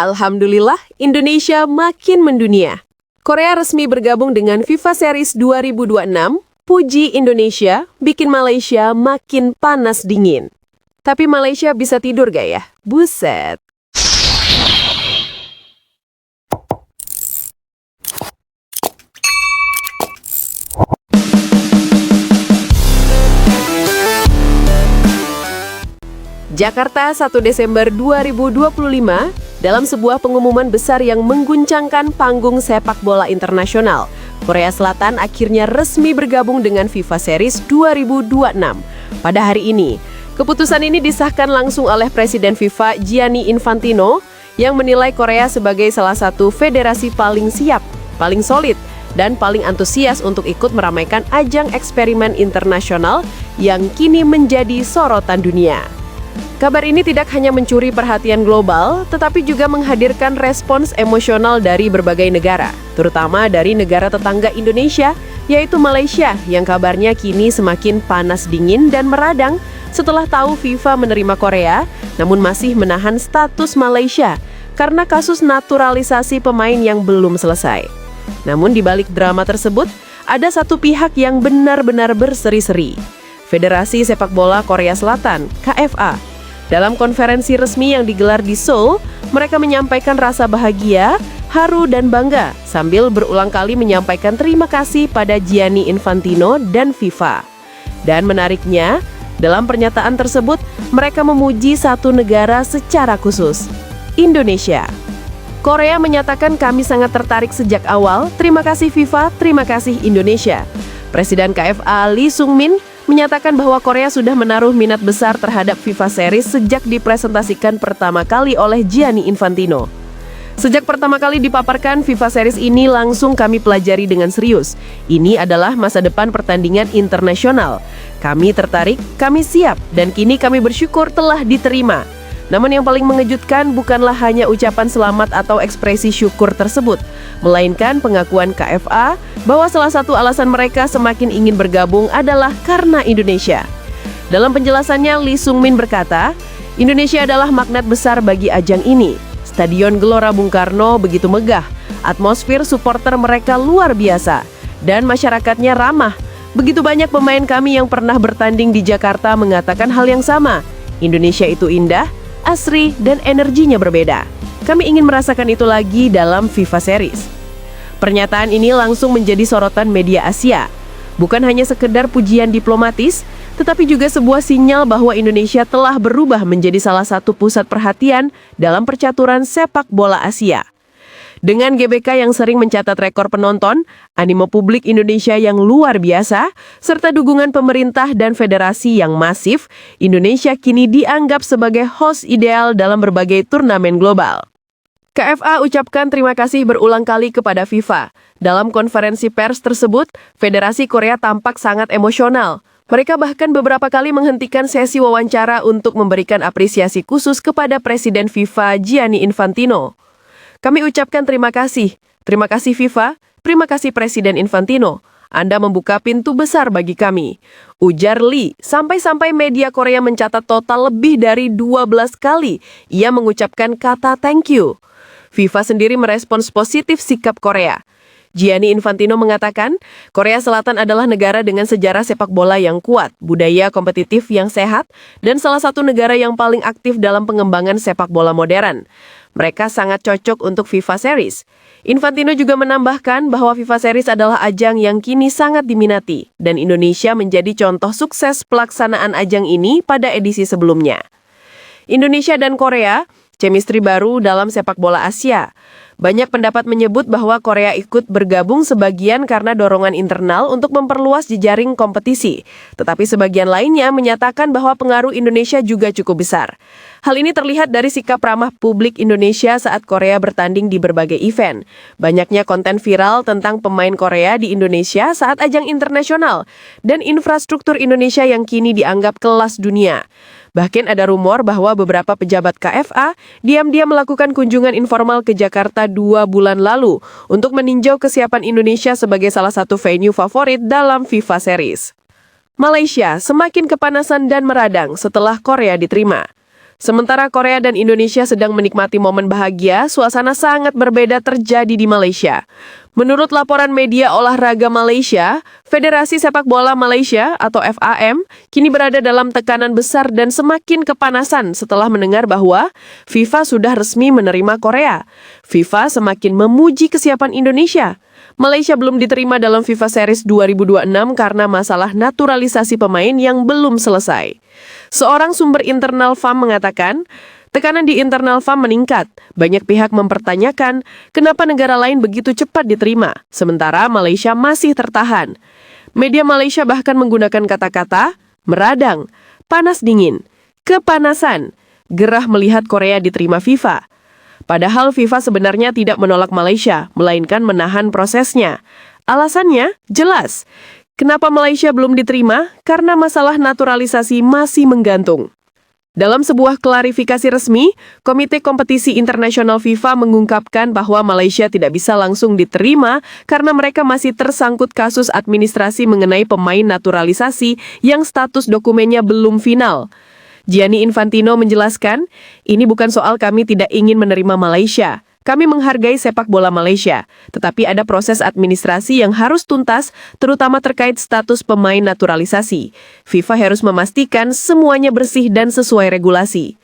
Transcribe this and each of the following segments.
Alhamdulillah, Indonesia makin mendunia. Korea resmi bergabung dengan FIFA Series 2026. Puji Indonesia, bikin Malaysia makin panas dingin. Tapi Malaysia bisa tidur gak ya? Buset. Jakarta 1 Desember 2025, dalam sebuah pengumuman besar yang mengguncangkan panggung sepak bola internasional, Korea Selatan akhirnya resmi bergabung dengan FIFA Series 2026. Pada hari ini, keputusan ini disahkan langsung oleh Presiden FIFA Gianni Infantino yang menilai Korea sebagai salah satu federasi paling siap, paling solid, dan paling antusias untuk ikut meramaikan ajang eksperimen internasional yang kini menjadi sorotan dunia. Kabar ini tidak hanya mencuri perhatian global, tetapi juga menghadirkan respons emosional dari berbagai negara, terutama dari negara tetangga Indonesia, yaitu Malaysia, yang kabarnya kini semakin panas dingin dan meradang setelah tahu FIFA menerima Korea, namun masih menahan status Malaysia karena kasus naturalisasi pemain yang belum selesai. Namun di balik drama tersebut, ada satu pihak yang benar-benar berseri-seri. Federasi Sepak Bola Korea Selatan, KFA. Dalam konferensi resmi yang digelar di Seoul, mereka menyampaikan rasa bahagia, haru, dan bangga sambil berulang kali menyampaikan terima kasih pada Gianni Infantino dan FIFA. Dan menariknya, dalam pernyataan tersebut, mereka memuji satu negara secara khusus, Indonesia. Korea menyatakan kami sangat tertarik sejak awal, terima kasih FIFA, terima kasih Indonesia. Presiden KFA Lee Sung-min menyatakan bahwa Korea sudah menaruh minat besar terhadap FIFA Series sejak dipresentasikan pertama kali oleh Gianni Infantino. Sejak pertama kali dipaparkan FIFA Series ini langsung kami pelajari dengan serius. Ini adalah masa depan pertandingan internasional. Kami tertarik, kami siap, dan kini kami bersyukur telah diterima. Namun yang paling mengejutkan bukanlah hanya ucapan selamat atau ekspresi syukur tersebut, melainkan pengakuan KFA bahwa salah satu alasan mereka semakin ingin bergabung adalah karena Indonesia. Dalam penjelasannya, Lee Sung-min berkata, Indonesia adalah magnet besar bagi ajang ini. Stadion Gelora Bung Karno begitu megah, atmosfer supporter mereka luar biasa, dan masyarakatnya ramah. Begitu banyak pemain kami yang pernah bertanding di Jakarta mengatakan hal yang sama. Indonesia itu indah, asri, dan energinya berbeda. Kami ingin merasakan itu lagi dalam FIFA Series. Pernyataan ini langsung menjadi sorotan media Asia. Bukan hanya sekedar pujian diplomatis, tetapi juga sebuah sinyal bahwa Indonesia telah berubah menjadi salah satu pusat perhatian dalam percaturan sepak bola Asia. Dengan GBK yang sering mencatat rekor penonton, animo publik Indonesia yang luar biasa, serta dukungan pemerintah dan federasi yang masif, Indonesia kini dianggap sebagai host ideal dalam berbagai turnamen global. KFA ucapkan terima kasih berulang kali kepada FIFA. Dalam konferensi pers tersebut, Federasi Korea tampak sangat emosional. Mereka bahkan beberapa kali menghentikan sesi wawancara untuk memberikan apresiasi khusus kepada Presiden FIFA Gianni Infantino. Kami ucapkan terima kasih FIFA, terima kasih Presiden Infantino. Anda membuka pintu besar bagi kami. Ujar Lee, sampai-sampai media Korea mencatat total lebih dari 12 kali ia mengucapkan kata thank you. FIFA sendiri merespons positif sikap Korea. Gianni Infantino mengatakan, Korea Selatan adalah negara dengan sejarah sepak bola yang kuat, budaya kompetitif yang sehat, dan salah satu negara yang paling aktif dalam pengembangan sepak bola modern. Mereka sangat cocok untuk FIFA Series. Infantino juga menambahkan bahwa FIFA Series adalah ajang yang kini sangat diminati, dan Indonesia menjadi contoh sukses pelaksanaan ajang ini pada edisi sebelumnya. Indonesia dan Korea, chemistry baru dalam sepak bola Asia. Banyak pendapat menyebut bahwa Korea ikut bergabung sebagian karena dorongan internal untuk memperluas jejaring kompetisi. Tetapi sebagian lainnya menyatakan bahwa pengaruh Indonesia juga cukup besar. Hal ini terlihat dari sikap ramah publik Indonesia saat Korea bertanding di berbagai event. Banyaknya konten viral tentang pemain Korea di Indonesia saat ajang internasional, dan infrastruktur Indonesia yang kini dianggap kelas dunia. Bahkan ada rumor bahwa beberapa pejabat KFA diam-diam melakukan kunjungan informal ke Jakarta 2 bulan lalu untuk meninjau kesiapan Indonesia sebagai salah satu venue favorit dalam FIFA Series. Malaysia semakin kepanasan dan meradang setelah Korea diterima. Sementara Korea dan Indonesia sedang menikmati momen bahagia, suasana sangat berbeda terjadi di Malaysia. Menurut laporan media olahraga Malaysia, Federasi Sepak Bola Malaysia atau FAM kini berada dalam tekanan besar dan semakin kepanasan setelah mendengar bahwa FIFA sudah resmi menerima Korea. FIFA semakin memuji kesiapan Indonesia. Malaysia belum diterima dalam FIFA Series 2026 karena masalah naturalisasi pemain yang belum selesai. Seorang sumber internal FAM mengatakan, tekanan di internal FAM meningkat. Banyak pihak mempertanyakan kenapa negara lain begitu cepat diterima, sementara Malaysia masih tertahan. Media Malaysia bahkan menggunakan kata-kata meradang, panas dingin, kepanasan, gerah melihat Korea diterima FIFA. Padahal FIFA sebenarnya tidak menolak Malaysia, melainkan menahan prosesnya. Alasannya jelas. Kenapa Malaysia belum diterima? Karena masalah naturalisasi masih menggantung. Dalam sebuah klarifikasi resmi, Komite Kompetisi Internasional FIFA mengungkapkan bahwa Malaysia tidak bisa langsung diterima karena mereka masih tersangkut kasus administrasi mengenai pemain naturalisasi yang status dokumennya belum final. Gianni Infantino menjelaskan, ini bukan soal kami tidak ingin menerima Malaysia. Kami menghargai sepak bola Malaysia, tetapi ada proses administrasi yang harus tuntas, terutama terkait status pemain naturalisasi. FIFA harus memastikan semuanya bersih dan sesuai regulasi.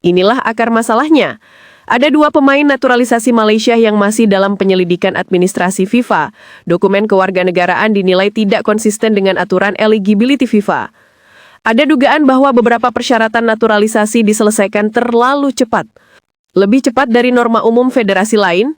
Inilah akar masalahnya. Ada 2 pemain naturalisasi Malaysia yang masih dalam penyelidikan administrasi FIFA. Dokumen kewarganegaraan dinilai tidak konsisten dengan aturan eligibility FIFA. Ada dugaan bahwa beberapa persyaratan naturalisasi diselesaikan terlalu cepat. Lebih cepat dari norma umum federasi lain,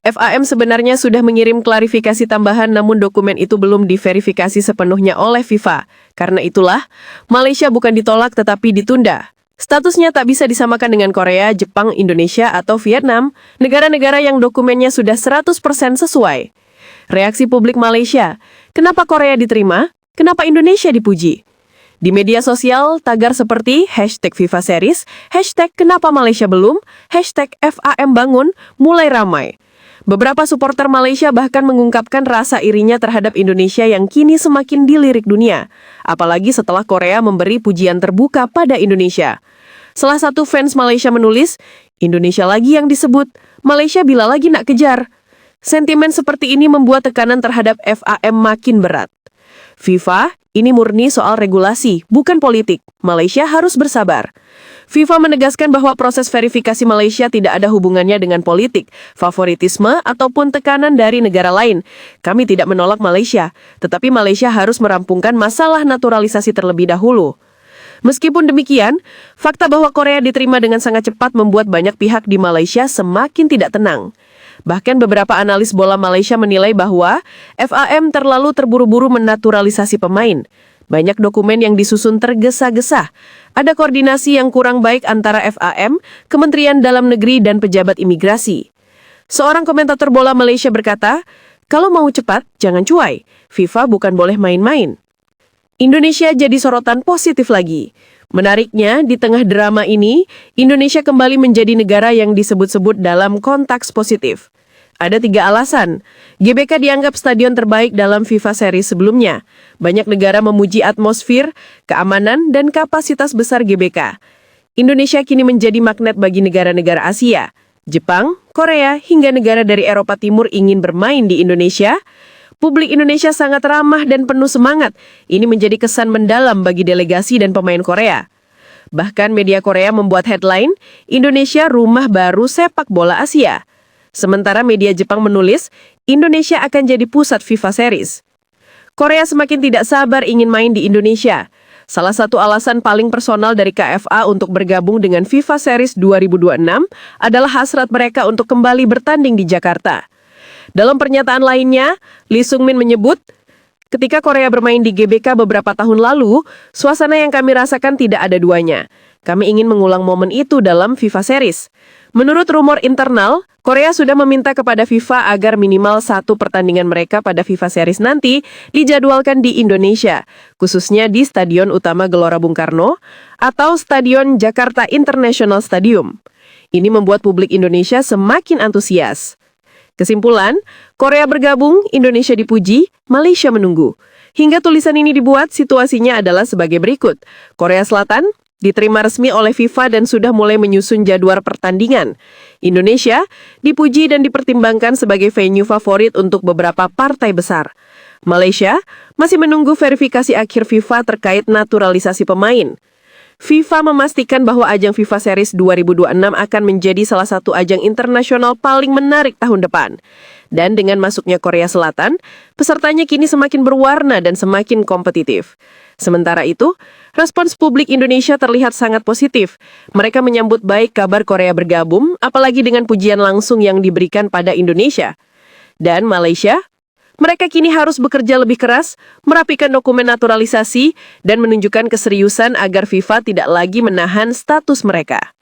FAM sebenarnya sudah mengirim klarifikasi tambahan namun dokumen itu belum diverifikasi sepenuhnya oleh FIFA. Karena itulah, Malaysia bukan ditolak tetapi ditunda. Statusnya tak bisa disamakan dengan Korea, Jepang, Indonesia, atau Vietnam, negara-negara yang dokumennya sudah 100% sesuai. Reaksi publik Malaysia, kenapa Korea diterima? Kenapa Indonesia dipuji? Di media sosial, tagar seperti #FIFA-Series, #Kenapa Malaysia belum, #FAM bangun, mulai ramai. Beberapa supporter Malaysia bahkan mengungkapkan rasa irinya terhadap Indonesia yang kini semakin dilirik dunia. Apalagi setelah Korea memberi pujian terbuka pada Indonesia. Salah satu fans Malaysia menulis, Indonesia lagi yang disebut, Malaysia bila lagi nak kejar. Sentimen seperti ini membuat tekanan terhadap FAM makin berat. FIFA, ini murni soal regulasi, bukan politik. Malaysia harus bersabar. FIFA menegaskan bahwa proses verifikasi Malaysia tidak ada hubungannya dengan politik, favoritisme, ataupun tekanan dari negara lain. Kami tidak menolak Malaysia, tetapi Malaysia harus merampungkan masalah naturalisasi terlebih dahulu. Meskipun demikian, fakta bahwa Korea diterima dengan sangat cepat membuat banyak pihak di Malaysia semakin tidak tenang. Bahkan beberapa analis bola Malaysia menilai bahwa FAM terlalu terburu-buru menaturalisasi pemain. Banyak dokumen yang disusun tergesa-gesa. Ada koordinasi yang kurang baik antara FAM, Kementerian Dalam Negeri, dan pejabat imigrasi. Seorang komentator bola Malaysia berkata, kalau mau cepat, jangan cuai. FIFA bukan boleh main-main. Indonesia jadi sorotan positif lagi. Menariknya, di tengah drama ini, Indonesia kembali menjadi negara yang disebut-sebut dalam konteks positif. Ada 3 alasan. GBK dianggap stadion terbaik dalam FIFA Series sebelumnya. Banyak negara memuji atmosfer, keamanan, dan kapasitas besar GBK. Indonesia kini menjadi magnet bagi negara-negara Asia. Jepang, Korea, hingga negara dari Eropa Timur ingin bermain di Indonesia. Publik Indonesia sangat ramah dan penuh semangat. Ini menjadi kesan mendalam bagi delegasi dan pemain Korea. Bahkan media Korea membuat headline, Indonesia rumah baru sepak bola Asia. Sementara media Jepang menulis, Indonesia akan jadi pusat FIFA Series. Korea semakin tidak sabar ingin main di Indonesia. Salah satu alasan paling personal dari KFA untuk bergabung dengan FIFA Series 2026 adalah hasrat mereka untuk kembali bertanding di Jakarta. Dalam pernyataan lainnya, Lee Sung-min menyebut, ketika Korea bermain di GBK beberapa tahun lalu, suasana yang kami rasakan tidak ada duanya. Kami ingin mengulang momen itu dalam FIFA Series. Menurut rumor internal, Korea sudah meminta kepada FIFA agar minimal 1 pertandingan mereka pada FIFA Series nanti dijadwalkan di Indonesia, khususnya di Stadion Utama Gelora Bung Karno atau Stadion Jakarta International Stadium. Ini membuat publik Indonesia semakin antusias. Kesimpulan, Korea bergabung, Indonesia dipuji, Malaysia menunggu. Hingga tulisan ini dibuat, situasinya adalah sebagai berikut. Korea Selatan, diterima resmi oleh FIFA dan sudah mulai menyusun jadwal pertandingan. Indonesia dipuji dan dipertimbangkan sebagai venue favorit untuk beberapa partai besar. Malaysia masih menunggu verifikasi akhir FIFA terkait naturalisasi pemain. FIFA memastikan bahwa ajang FIFA Series 2026 akan menjadi salah satu ajang internasional paling menarik tahun depan. Dan dengan masuknya Korea Selatan, pesertanya kini semakin berwarna dan semakin kompetitif. Sementara itu, respons publik Indonesia terlihat sangat positif. Mereka menyambut baik kabar Korea bergabung, apalagi dengan pujian langsung yang diberikan pada Indonesia. Dan Malaysia, mereka kini harus bekerja lebih keras, merapikan dokumen naturalisasi, dan menunjukkan keseriusan agar FIFA tidak lagi menahan status mereka.